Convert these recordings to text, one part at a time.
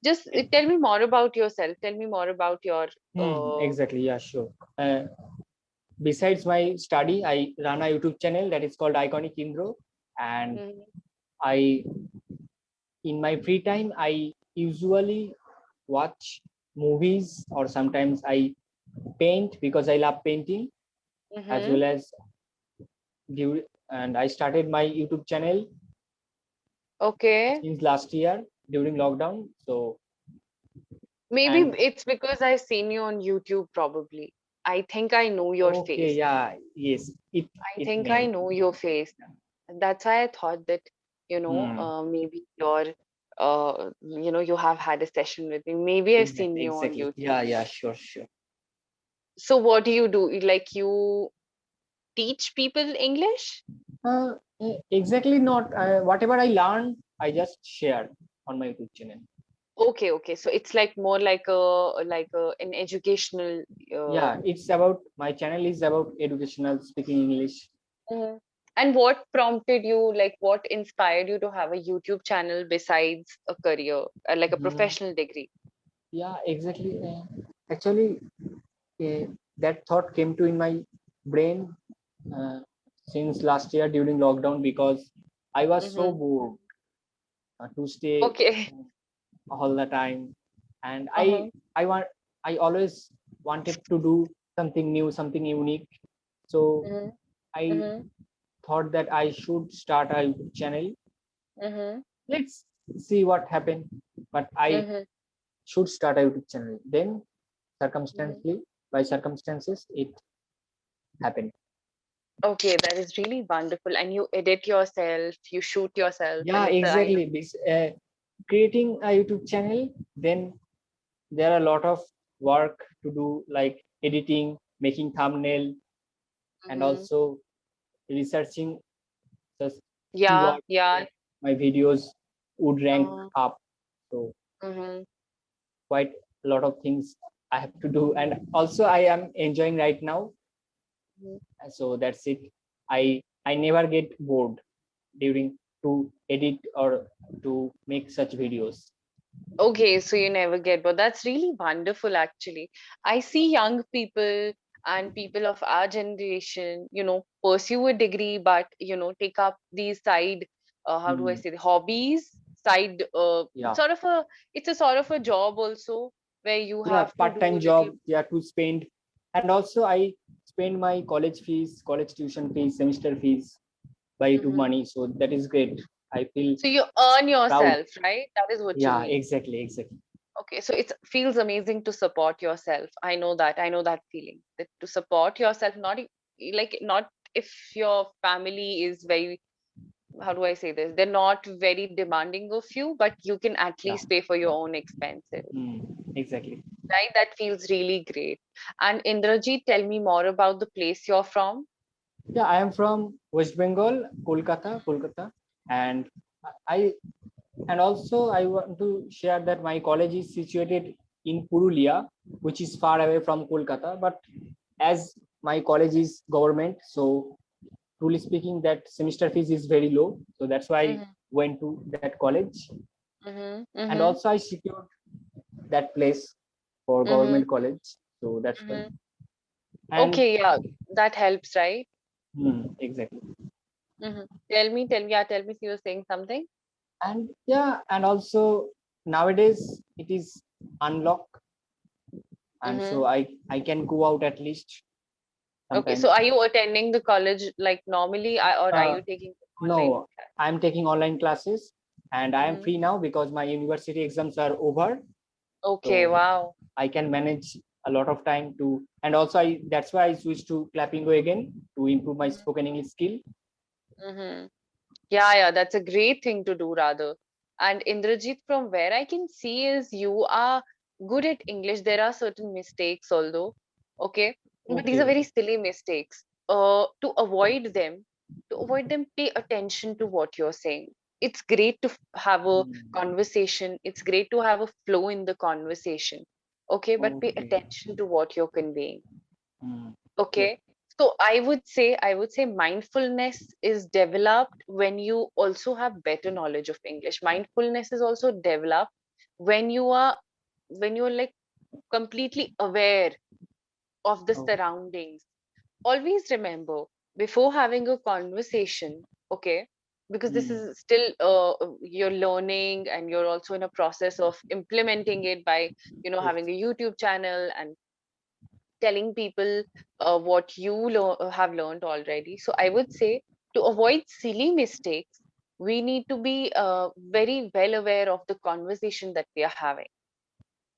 just tell me more about yourself. Tell me more about your. Exactly. Yeah, sure. Besides my study, I run a YouTube channel that is called Iconic and Mhm. I, in my free time, I usually watch movies or sometimes I paint because I love painting as Mhm. well as and I started my YouTube channel Okay. since last year during lockdown. So Maybe and it's because I've seen you on YouTube, probably. I think I know your okay, face. yeah, yes, I it think I may. know your face. That's why I thought that, Hmm. maybe you have had a session with me. Maybe I've seen Exactly, you on exactly. YouTube. Yeah, yeah, sure, sure. So what do you do? Like you teach people English? Exactly not. Whatever I learned, I just share on my YouTube channel. Okay, okay. So it's like more like an educational. Uh, Yeah, it's about my channel is about educational speaking English. Mhm. And what prompted you, like what inspired you to have a YouTube channel besides a career, like a Mhm. professional degree? Yeah, exactly. Actually, uh, that thought came to in my brain uh, since last year during lockdown because I was so Mm-hmm. bored to stay Okay. all the time, and Uh-huh. I always wanted to do something new, something unique. So Mm-hmm. I Mm-hmm. thought that I should start a YouTube channel. Mm-hmm. Let's see what happened. But I Mm-hmm. should start a YouTube channel. Then Mm-hmm. by circumstances, it happened. Okay, that is really wonderful. And you edit yourself, you shoot yourself, Yeah, and it's a kind of. exactly. Creating a YouTube channel, then there are a lot of work to do, like editing, making thumbnail, and Mm-hmm. also researching the Yeah, keyword yeah. so my videos would rank Uh, up. So mm-hmm. quite a lot of things I have to do, and also I am enjoying right now. So that's it. I never get bored during to edit or to make such videos. Okay, so you never get bored. That's really wonderful, actually. I see young people and people of our generation, pursue a degree, but, take up these side, how do I Hmm. say, the hobbies, side, Yeah, it's a sort of a job also where you yeah, have to do part-time a little. job, yeah, to spend, and also I spend my college fees, college tuition fees, semester fees by YouTube Mhm. money. So that is great. I feel So you earn proud. yourself, right? That is what you Yeah, mean. exactly, exactly. Okay, so it feels amazing to support yourself. I know that. I know that feeling. That to support yourself, not if your family is very, how do I say this? They're not very demanding of you, but you can at Yeah. least pay for your own expenses, Exactly. right? That feels really great. And Indrajit, tell me more about the place you're from. Yeah, I am from West Bengal, Kolkata, and I and also I want to share that my college is situated in Purulia, which is far away from Kolkata. But as my college is government, so truly speaking, that semester fees is very low. So that's why I Mm-hmm. went to that college, Mm-hmm. and Mm-hmm. also I secured that place for Mm-hmm. government college. So that's why. Mm-hmm. And Okay, yeah, that helps, right? exactly. Mm-hmm. Tell me if you were saying something. And yeah, and also nowadays it is unlocked, and Mm-hmm. so I can go out at least Okay, so sometimes. are you attending the college like normally, or are uh, you taking online no, class? I'm taking online classes, and I am Mm-hmm. free now because my university exams are over. Okay, So wow. I can manage a lot of time to, and also I that's why I switched to Clapingo again to improve my spoken English skill. Mm-hmm. Yeah, yeah, that's a great thing to do, rather. And Indrajit, from where I can see is you are good at English. There are certain mistakes, although, okay, but these are Okay. very silly mistakes. To avoid them, pay attention to what you're saying. It's great to have a Hmm. conversation. It's great to have a flow in the conversation. Okay, but pay Okay. attention to what you're conveying. Hmm. Yep. Okay. So I would say mindfulness is developed when you also have better knowledge of English. Mindfulness is also developed when you're like completely aware of the Oh, surroundings. Always remember, before having a conversation, okay, because this mm, is still you're learning and you're also in a process of implementing it by yes. having a YouTube channel and telling people what you have learned already. So I would say, to avoid silly mistakes, we need to be very well aware of the conversation that we are having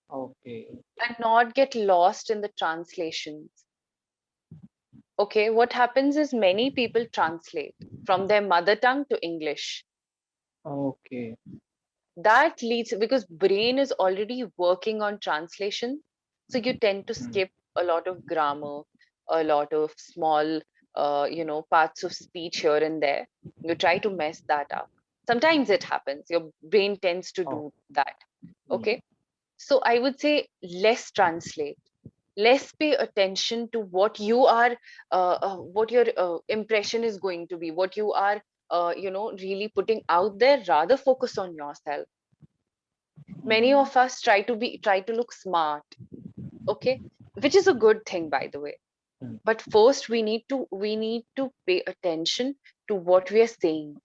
Okay. and not get lost in the translations. Okay, what happens is many people translate from their mother tongue to English. Okay. That leads, because brain is already working on translation, so you tend to Mm, skip a lot of grammar, a lot of small parts of speech here and there. You try to mess that up. Sometimes it happens. Your brain tends to oh, do that. mm, Okay, so I would say less translate, less pay attention to what your impression is going to be, what you are really putting out there. Rather focus on yourself. Many mm, of us try to look smart, okay, which is a good thing, by the way. mm, But first we need to pay attention to what we are saying.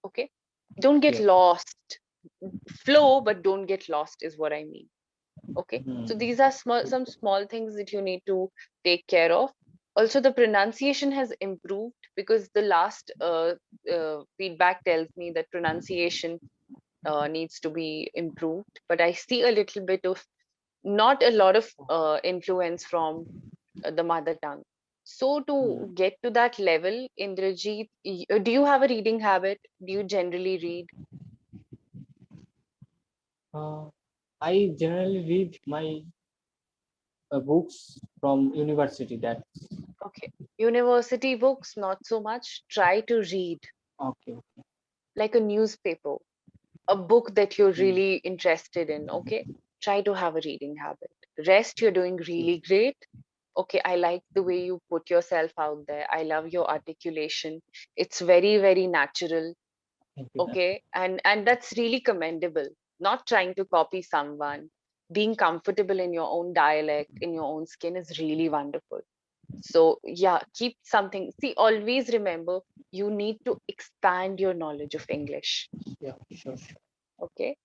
Okay, don't get yes. lost. Flow, but don't get lost is what I mean. Okay, so Mm, these are some small things that you need to take care of. Also, the pronunciation has improved, because the last feedback tells me that pronunciation needs to be improved, but I see a little bit of, not a lot of influence from the mother tongue. So mm. to get to that level, Indrajit, do you have a reading habit? Do you generally read? Uh, I generally read my books from university. That Okay, university books, not so much. Try to read okay. like a newspaper, a book that you're Mm, really interested in. Okay, try to have a reading habit. Rest, you're doing yes. really great. Okay, I like the way you put yourself out there. I love your articulation. It's very, very natural. Thank you. Okay, and that's really commendable. Not trying to copy someone, being comfortable in your own dialect, in your own skin, is really wonderful. So yeah, keep something. See, always remember, you need to expand your knowledge of English. Yeah, sure, sure. Okay,